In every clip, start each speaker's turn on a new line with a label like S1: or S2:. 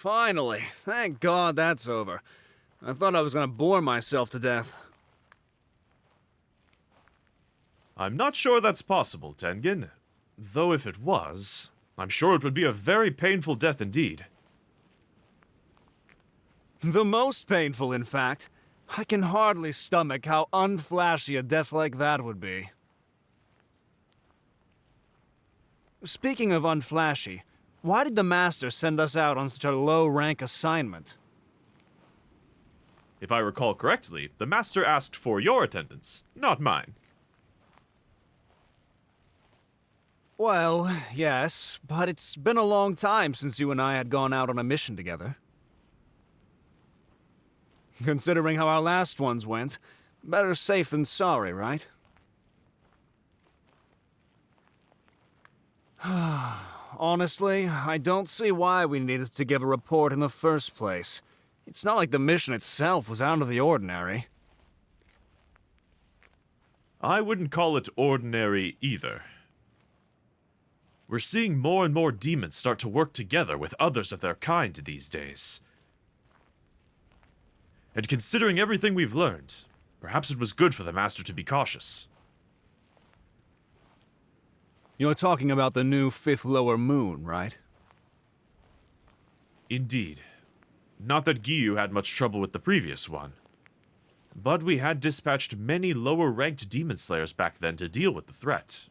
S1: Finally. Thank God that's over. I thought I was gonna bore myself to death.
S2: I'm not sure that's possible, Tengen. Though if it was, I'm sure it would be a very painful death indeed.
S1: The most painful, in fact. I can hardly stomach how unflashy a death like that would be. Speaking of unflashy, why did the Master send us out on such a low-rank assignment?
S2: If I recall correctly, the Master asked for your attendance, not mine.
S1: Well, yes, but it's been a long time since you and I had gone out on a mission together. Considering how our last ones went, better safe than sorry, right? Honestly, I don't see why we needed to give a report in the first place. It's not like the mission itself was out of the ordinary.
S2: I wouldn't call it ordinary either. We're seeing more and more demons start to work together with others of their kind these days. And considering everything we've learned, perhaps it was good for the Master to be cautious.
S1: You're talking about the new fifth lower moon, right?
S2: Indeed. Not that Giyu had much trouble with the previous one. But we had dispatched many lower-ranked demon slayers back then to deal with the threat.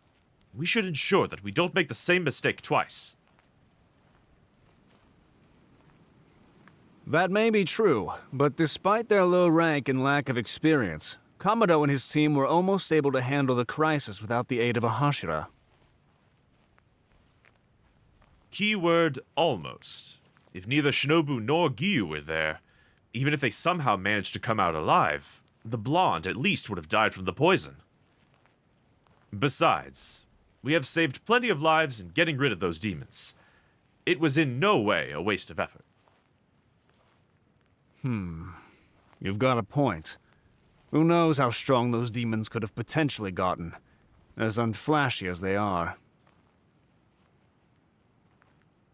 S2: We should ensure that we don't make the same mistake twice.
S1: That may be true, but despite their low rank and lack of experience, Kamado and his team were almost able to handle the crisis without the aid of a Hashira.
S2: Keyword almost. If neither Shinobu nor Giyu were there, even if they somehow managed to come out alive, the blonde at least would have died from the poison. Besides, we have saved plenty of lives in getting rid of those demons. It was in no way a waste of effort.
S1: You've got a point. Who knows how strong those demons could have potentially gotten, as unflashy as they are.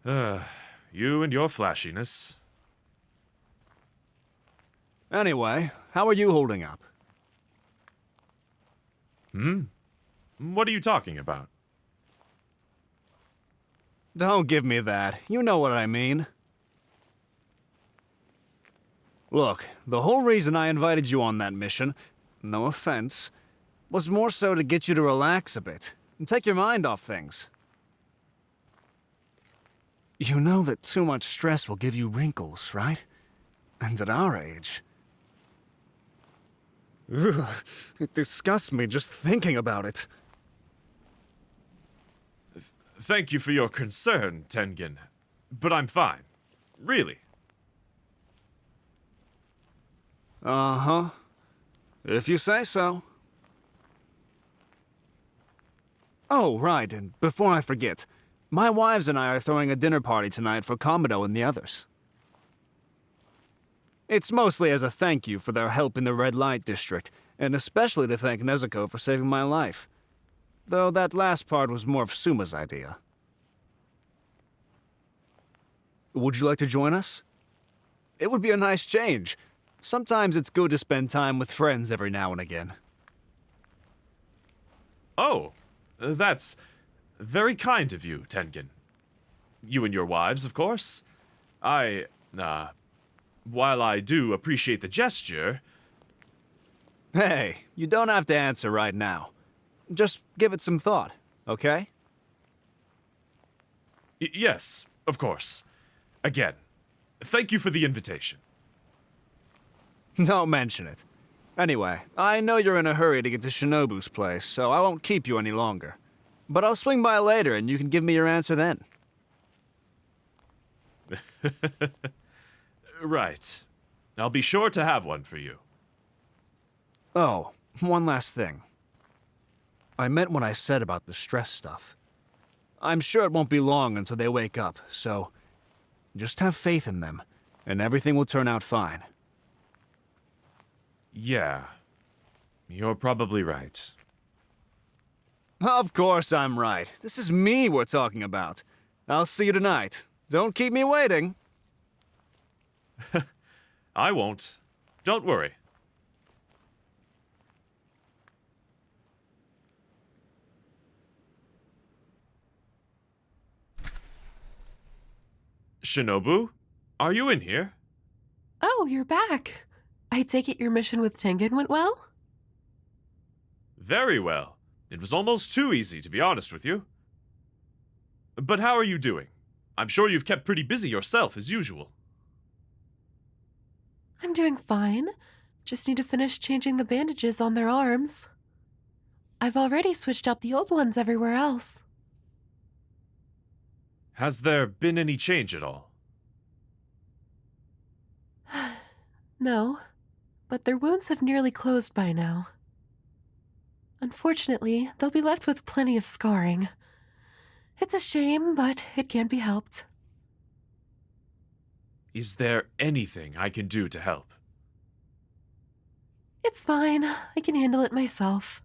S2: You and your flashiness.
S1: Anyway, how are you holding up?
S2: What are you talking about?
S1: Don't give me that. You know what I mean. Look, the whole reason I invited you on that mission, no offense, was more so to get you to relax a bit and take your mind off things. You know that too much stress will give you wrinkles, right? And at our age... Ugh, it disgusts me just thinking about it.
S2: Thank you for your concern, Tengen. But I'm fine. Really.
S1: Uh-huh. If you say so. Oh, right, and before I forget, my wives and I are throwing a dinner party tonight for Kamado and the others. It's mostly as a thank you for their help in the Red Light District, and especially to thank Nezuko for saving my life. Though that last part was more of Suma's idea. Would you like to join us? It would be a nice change. Sometimes it's good to spend time with friends every now and again.
S2: Oh, that's very kind of you, Tengen. You and your wives, of course. While I do appreciate the gesture...
S1: Hey, you don't have to answer right now. Just give it some thought, okay?
S2: Yes, of course. Again, thank you for the invitation.
S1: Don't mention it. Anyway, I know you're in a hurry to get to Shinobu's place, so I won't keep you any longer. But I'll swing by later and you can give me your answer then.
S2: Right. I'll be sure to have one for you.
S1: Oh, one last thing. I meant what I said about the stress stuff. I'm sure it won't be long until they wake up, so just have faith in them, and everything will turn out fine.
S2: Yeah. You're probably right.
S1: Of course I'm right. This is me we're talking about. I'll see you tonight. Don't keep me waiting.
S2: I won't. Don't worry. Shinobu? Are you in here?
S3: Oh, you're back. I take it your mission with Tengen went well?
S2: Very well. It was almost too easy, to be honest with you. But how are you doing? I'm sure you've kept pretty busy yourself, as usual.
S3: I'm doing fine. Just need to finish changing the bandages on their arms. I've already switched out the old ones everywhere else.
S2: Has there been any change at all?
S3: No, but their wounds have nearly closed by now. Unfortunately, they'll be left with plenty of scarring. It's a shame, but it can't be helped.
S2: Is there anything I can do to help?
S3: It's fine. I can handle it myself.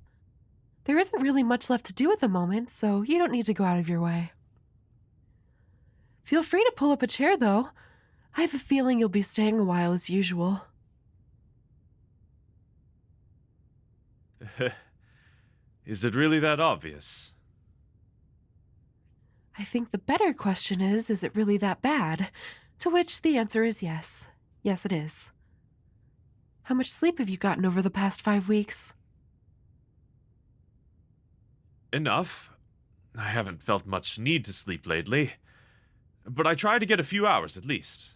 S3: There isn't really much left to do at the moment, so you don't need to go out of your way. Feel free to pull up a chair, though. I have a feeling you'll be staying a while as usual.
S2: Is it really that obvious?
S3: I think the better question is it really that bad? To which the answer is yes. Yes, it is. How much sleep have you gotten over the past 5 weeks?
S2: Enough. I haven't felt much need to sleep lately, but I try to get a few hours at least.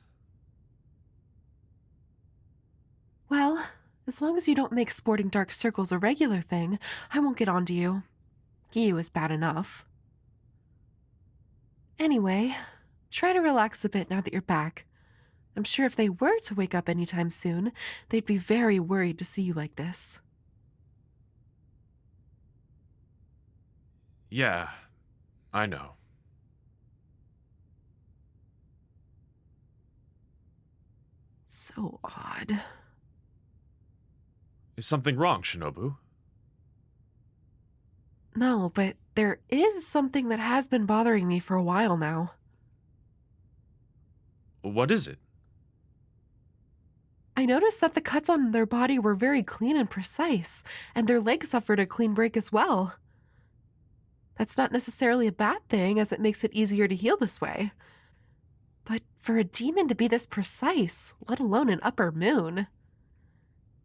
S3: Well, as long as you don't make sporting dark circles a regular thing, I won't get on to you. Giyu is bad enough. Anyway, try to relax a bit now that you're back. I'm sure if they were to wake up anytime soon, they'd be very worried to see you like this.
S2: Yeah, I know.
S3: So odd.
S2: Is something wrong, Shinobu?
S3: No, but there is something that has been bothering me for a while now.
S2: What is it?
S3: I noticed that the cuts on their body were very clean and precise, and their legs suffered a clean break as well. That's not necessarily a bad thing, as it makes it easier to heal this way. But for a demon to be this precise, let alone an upper moon,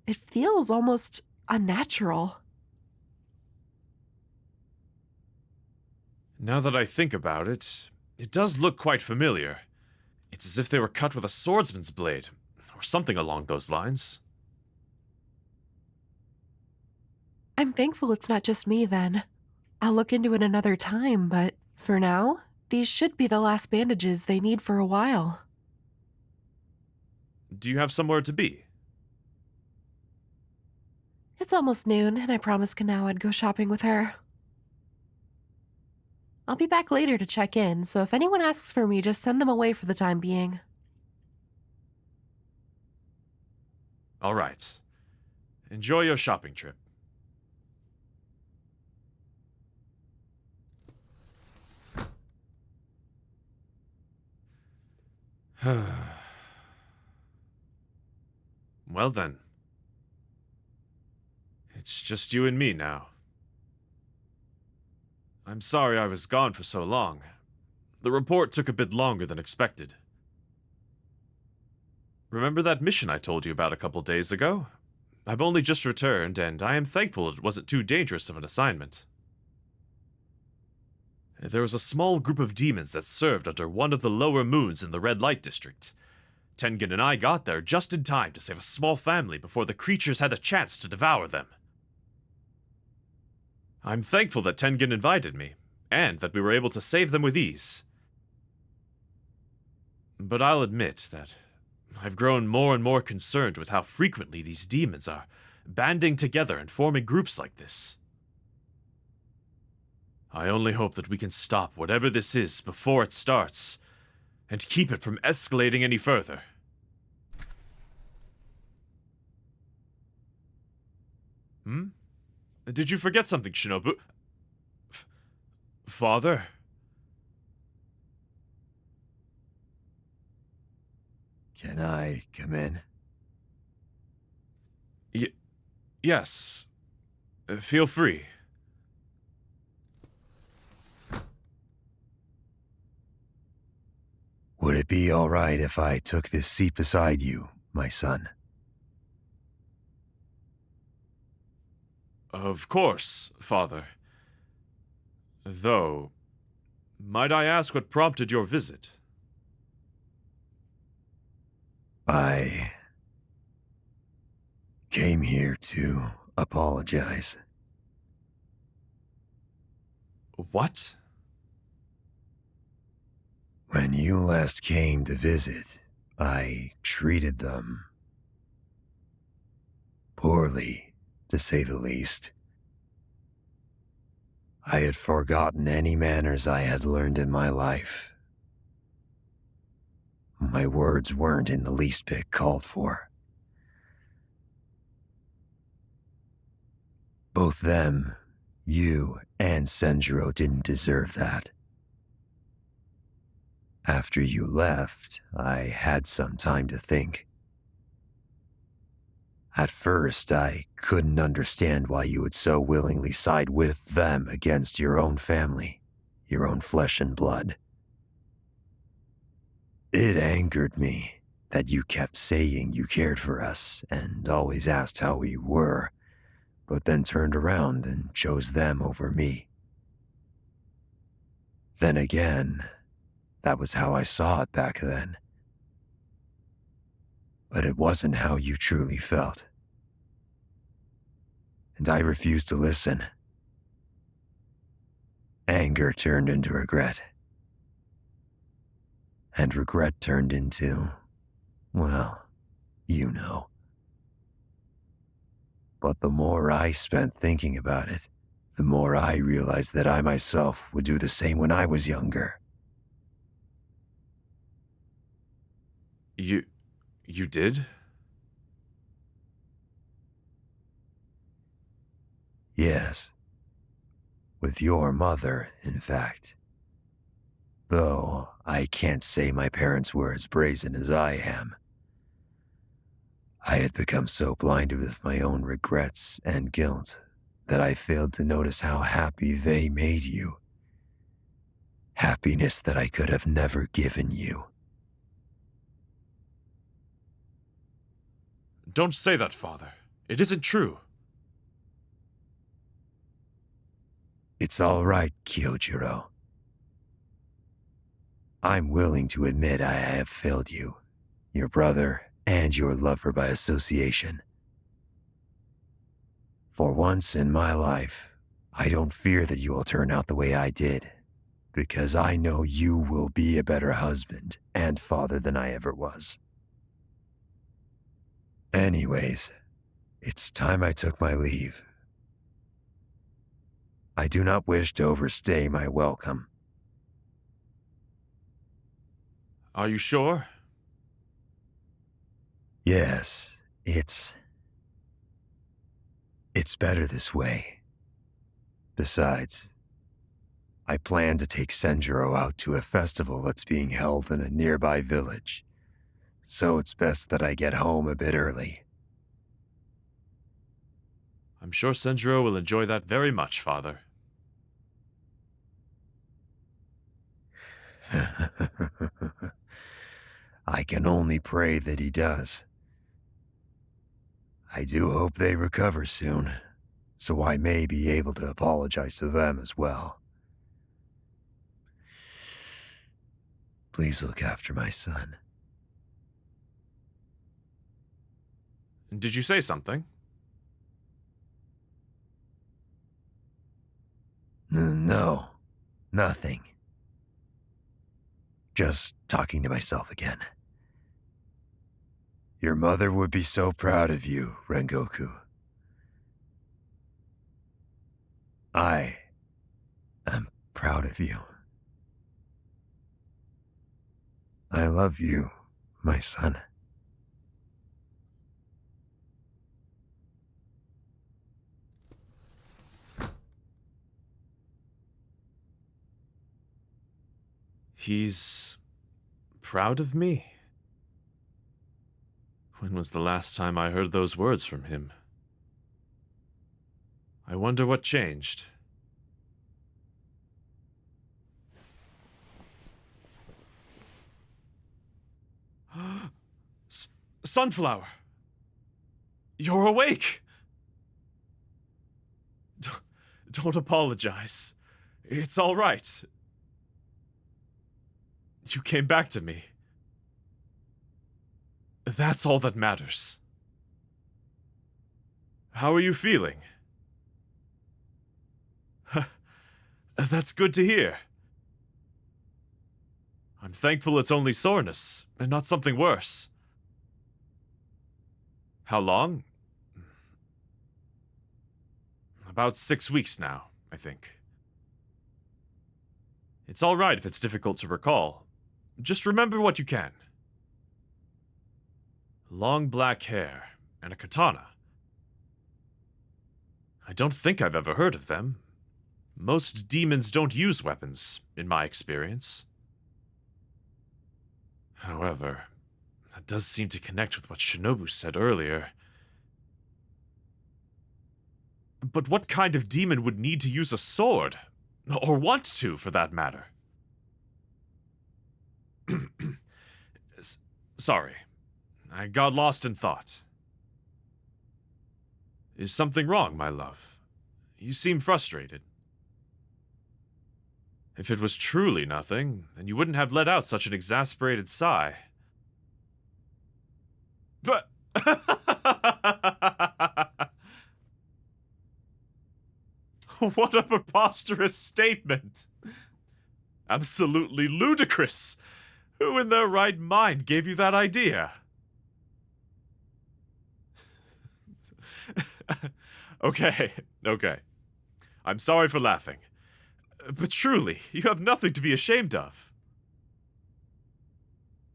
S3: it feels almost unnatural.
S2: Now that I think about it, it does look quite familiar. It's as if they were cut with a swordsman's blade, or something along those lines.
S3: I'm thankful it's not just me, then. I'll look into it another time, but for now, these should be the last bandages they need for a while.
S2: Do you have somewhere to be?
S3: It's almost noon, and I promised Kanao I'd go shopping with her. I'll be back later to check in, so if anyone asks for me, just send them away for the time being.
S2: All right. Enjoy your shopping trip. Well then. It's just you and me now. I'm sorry I was gone for so long. The report took a bit longer than expected. Remember that mission I told you about a couple days ago? I've only just returned, and I am thankful it wasn't too dangerous of an assignment. There was a small group of demons that served under one of the lower moons in the Red Light District. Tengen and I got there just in time to save a small family before the creatures had a chance to devour them. I'm thankful that Tengen invited me, and that we were able to save them with ease. But I'll admit that I've grown more and more concerned with how frequently these demons are banding together and forming groups like this. I only hope that we can stop whatever this is before it starts, and keep it from escalating any further. Did you forget something, Shinobu? Father?
S4: Can I come in?
S2: Yes. Feel free.
S4: Would it be all right if I took this seat beside you, my son?
S2: Of course, Father. Though, might I ask what prompted your visit?
S4: I came here to apologize.
S2: What?
S4: When you last came to visit, I treated them poorly, to say the least. I had forgotten any manners I had learned in my life. My words weren't in the least bit called for. Both them, you, and Shinjuro didn't deserve that. After you left, I had some time to think. At first, I couldn't understand why you would so willingly side with them against your own family, your own flesh and blood. It angered me that you kept saying you cared for us and always asked how we were, but then turned around and chose them over me. Then again, that was how I saw it back then. But it wasn't how you truly felt. And I refused to listen. Anger turned into regret. And regret turned into, well, you know. But the more I spent thinking about it, the more I realized that I myself would do the same when I was younger.
S2: You did?
S4: Yes. With your mother, in fact. Though I can't say my parents were as brazen as I am. I had become so blinded with my own regrets and guilt that I failed to notice how happy they made you. Happiness that I could have never given you.
S2: Don't say that, Father. It isn't true.
S4: It's all right, Kyojiro. I'm willing to admit I have failed you, your brother, and your lover by association. For once in my life, I don't fear that you will turn out the way I did, because I know you will be a better husband and father than I ever was. Anyways, it's time I took my leave. I do not wish to overstay my welcome.
S2: Are you sure?
S4: Yes, it's better this way. Besides, I plan to take Shinjuro out to a festival that's being held in a nearby village, so it's best that I get home a bit early.
S2: I'm sure Shinjuro will enjoy that very much, Father.
S4: I can only pray that he does. I do hope they recover soon, so I may be able to apologize to them as well. Please look after my son.
S2: Did you say something?
S4: No, nothing. Just talking to myself again. Your mother would be so proud of you, Rengoku. I am proud of you. I love you, my son.
S2: He's proud of me? When was the last time I heard those words from him? I wonder what changed. Sunflower! You're awake! Don't apologize. It's all right. You came back to me. That's all that matters. How are you feeling? That's good to hear. I'm thankful it's only soreness, and not something worse. How long? About 6 weeks now, I think. It's all right if it's difficult to recall. Just remember what you can. Long black hair, and a katana. I don't think I've ever heard of them. Most demons don't use weapons, in my experience. However, that does seem to connect with what Shinobu said earlier. But what kind of demon would need to use a sword? Or want to, for that matter? Sorry. I got lost in thought. Is something wrong, my love? You seem frustrated. If it was truly nothing, then you wouldn't have let out such an exasperated sigh. But... What a preposterous statement! Absolutely ludicrous! Who in their right mind gave you that idea? Okay. I'm sorry for laughing. But truly, you have nothing to be ashamed of.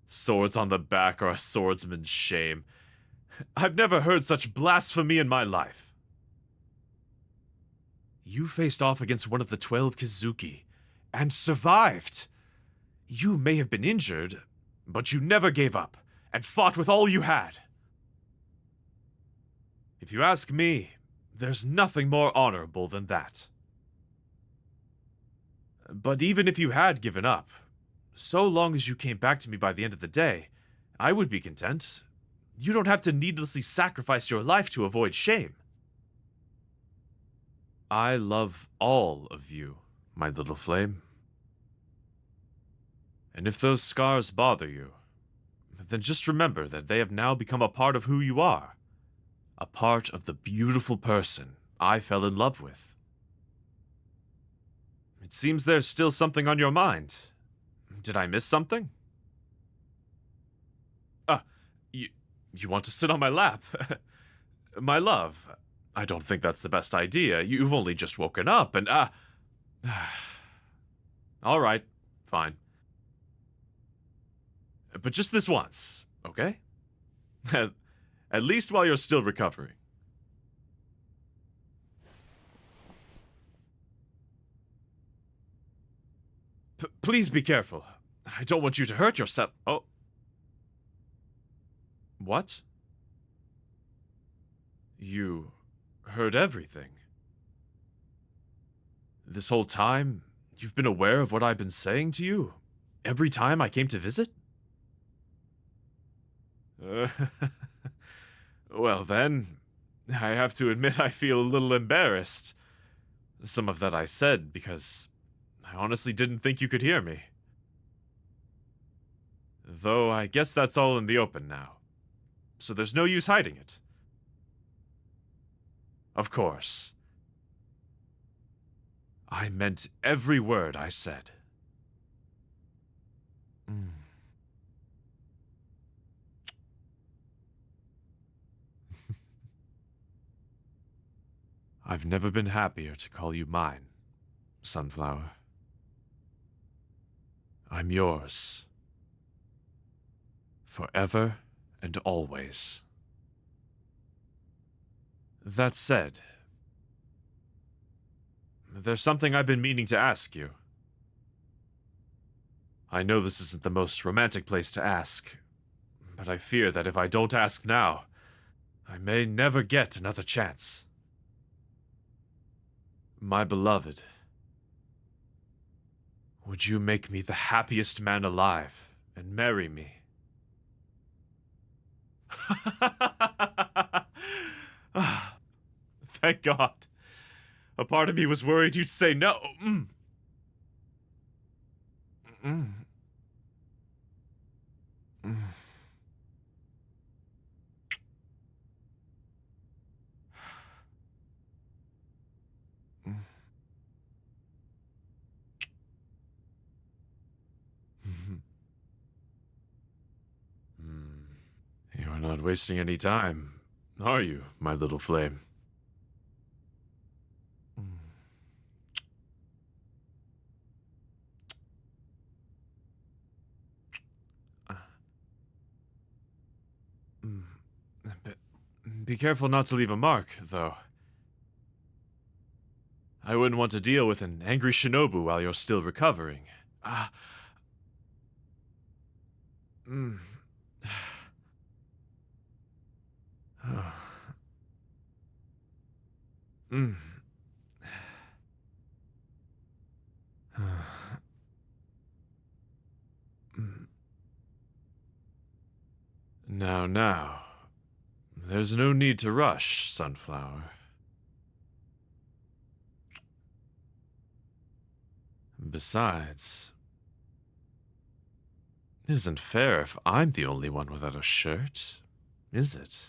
S2: Swords on the back are a swordsman's shame. I've never heard such blasphemy in my life. You faced off against one of the 12 Kizuki, and survived. You may have been injured, but you never gave up, and fought with all you had. If you ask me, there's nothing more honorable than that. But even if you had given up, so long as you came back to me by the end of the day, I would be content. You don't have to needlessly sacrifice your life to avoid shame. I love all of you, my little flame. And if those scars bother you, then just remember that they have now become a part of who you are. A part of the beautiful person I fell in love with. It seems there's still something on your mind. Did I miss something? You want to sit on my lap? My love, I don't think that's the best idea. You've only just woken up and, all right, fine. But just this once, okay? At least while you're still recovering. Please be careful. I don't want you to hurt yourself. Oh. What? You heard everything. This whole time, you've been aware of what I've been saying to you? Every time I came to visit? Well then, I have to admit I feel a little embarrassed. Some of that I said because I honestly didn't think you could hear me. Though I guess that's all in the open now. So there's no use hiding it. Of course. I meant every word I said. I've never been happier to call you mine, Sunflower. I'm yours. Forever and always. That said, there's something I've been meaning to ask you. I know this isn't the most romantic place to ask, but I fear that if I don't ask now, I may never get another chance. My beloved, would you make me the happiest man alive and marry me? Thank God. A part of me was worried you'd say no. You are not wasting any time, are you, my little flame? Be careful not to leave a mark, though. I wouldn't want to deal with an angry Shinobu while you're still recovering. Now, there's no need to rush, Sunflower. Besides, it isn't fair if I'm the only one without a shirt, is it?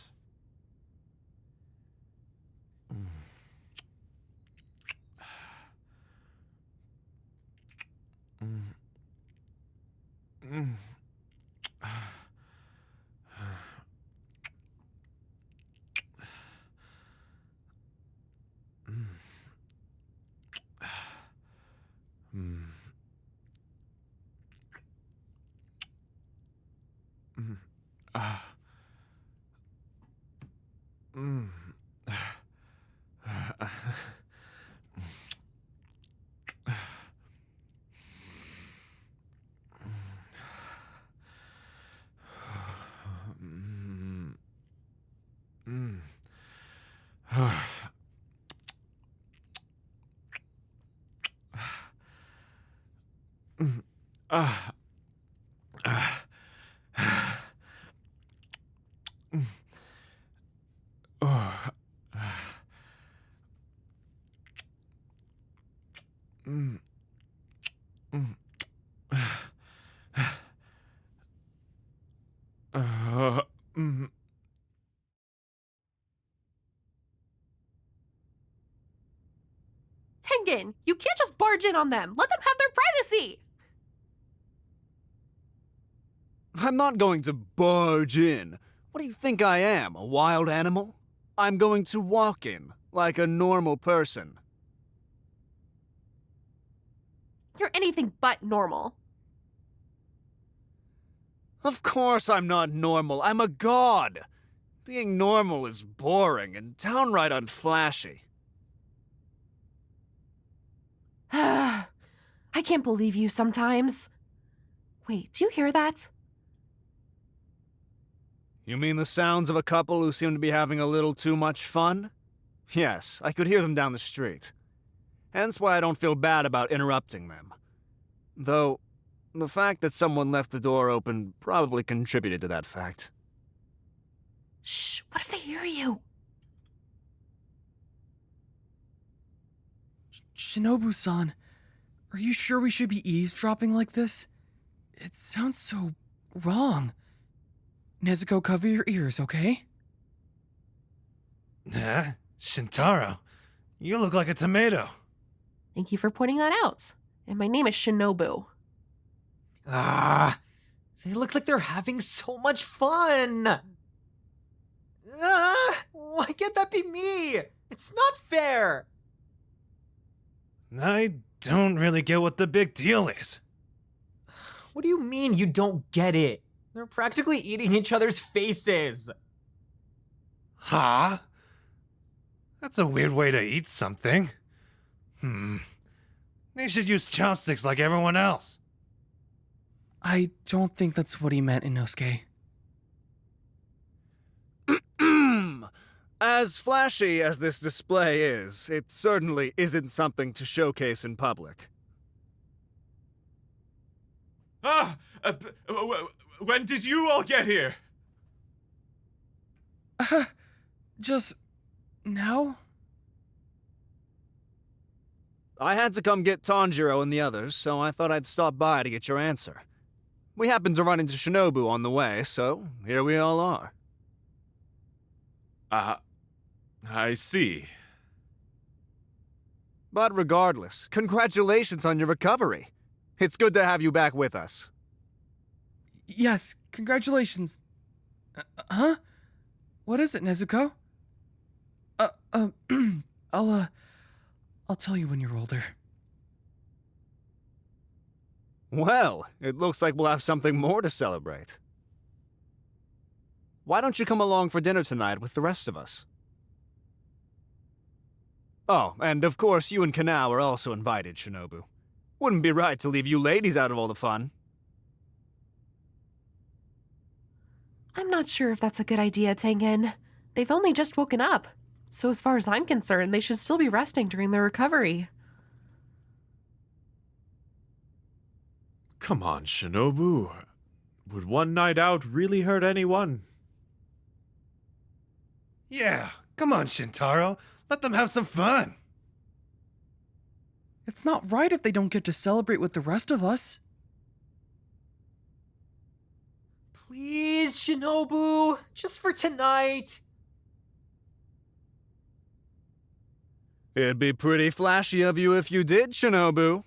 S3: Tengen, you can't just barge in on them. Let them have their privacy.
S1: I'm not going to barge in. What do you think I am, a wild animal? I'm going to walk in, like a normal person.
S3: You're anything but normal.
S1: Of course I'm not normal. I'm a god. Being normal is boring and downright unflashy.
S3: I can't believe you sometimes. Wait, do you hear that?
S1: You mean the sounds of a couple who seem to be having a little too much fun? Yes, I could hear them down the street. Hence why I don't feel bad about interrupting them. Though, the fact that someone left the door open probably contributed to that fact.
S3: Shh, what if they hear you?
S5: Shinobu-san, are you sure we should be eavesdropping like this? It sounds so wrong. Nezuko, cover your ears, okay?
S6: Shintaro, you look like a tomato.
S3: Thank you for pointing that out. And my name is Shinobu.
S7: They look like they're having so much fun. Why can't that be me? It's not fair.
S6: I don't really get what the big deal is.
S7: What do you mean you don't get it? They're practically eating each other's faces.
S6: Huh? That's a weird way to eat something. They should use chopsticks like everyone else.
S5: I don't think that's what he meant, Inosuke.
S1: As flashy as this display is, it certainly isn't something to showcase in public.
S2: When did you all get here?
S5: Just now?
S1: I had to come get Tanjiro and the others, so I thought I'd stop by to get your answer. We happened to run into Shinobu on the way, so here we all are.
S2: I see.
S1: But regardless, congratulations on your recovery. It's good to have you back with us.
S5: Yes, congratulations. Huh? What is it, Nezuko? I'll tell you when you're older.
S1: Well, it looks like we'll have something more to celebrate. Why don't you come along for dinner tonight with the rest of us? Oh, and of course you and Kanao are also invited, Shinobu. Wouldn't be right to leave you ladies out of all the fun.
S3: I'm not sure if that's a good idea, Tengen. They've only just woken up. So as far as I'm concerned, they should still be resting during their recovery.
S2: Come on, Shinobu. Would one night out really hurt anyone?
S6: Yeah, come on, Shintaro. Let them have some fun.
S5: It's not right if they don't get to celebrate with the rest of us.
S7: Please, Shinobu, just for tonight.
S1: It'd be pretty flashy of you if you did, Shinobu.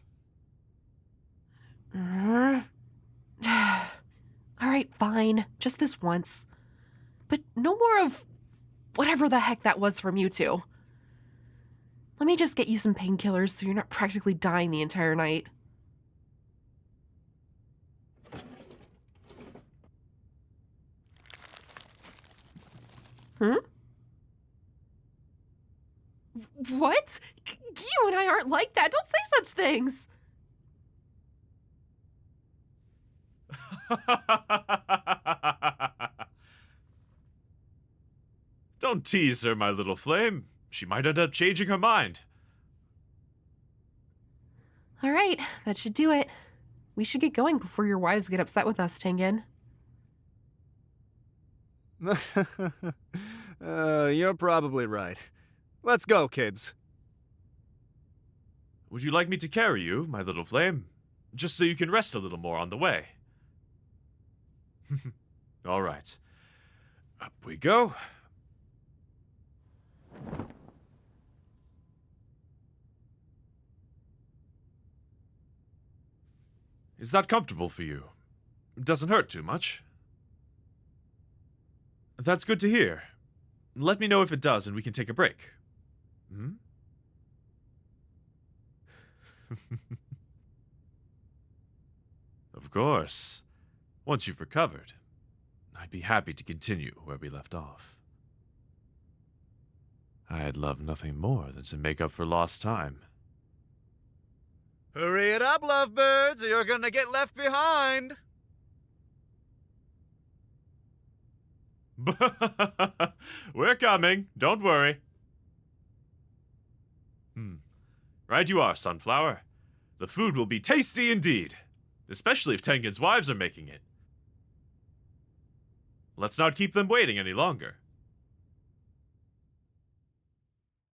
S3: Alright, fine. Just this once. But no more of whatever the heck that was from you two. Let me just get you some painkillers so you're not practically dying the entire night. What? You and I aren't like that. Don't say such things.
S2: Don't tease her, my little flame. She might end up changing her mind.
S3: All right, that should do it. We should get going before your wives get upset with us, Tengen.
S1: You're probably right. Let's go, kids.
S2: Would you like me to carry you, my little flame? Just so you can rest a little more on the way. All right. Up we go. Is that comfortable for you? Doesn't hurt too much? That's good to hear. Let me know if it does and we can take a break. Hmm? Of course. Once you've recovered, I'd be happy to continue where we left off. I'd love nothing more than to make up for lost time.
S1: Hurry it up, lovebirds, or you're gonna get left behind.
S2: We're coming, don't worry. Right you are, Sunflower. The food will be tasty indeed, especially if Tengen's wives are making it. Let's not keep them waiting any longer.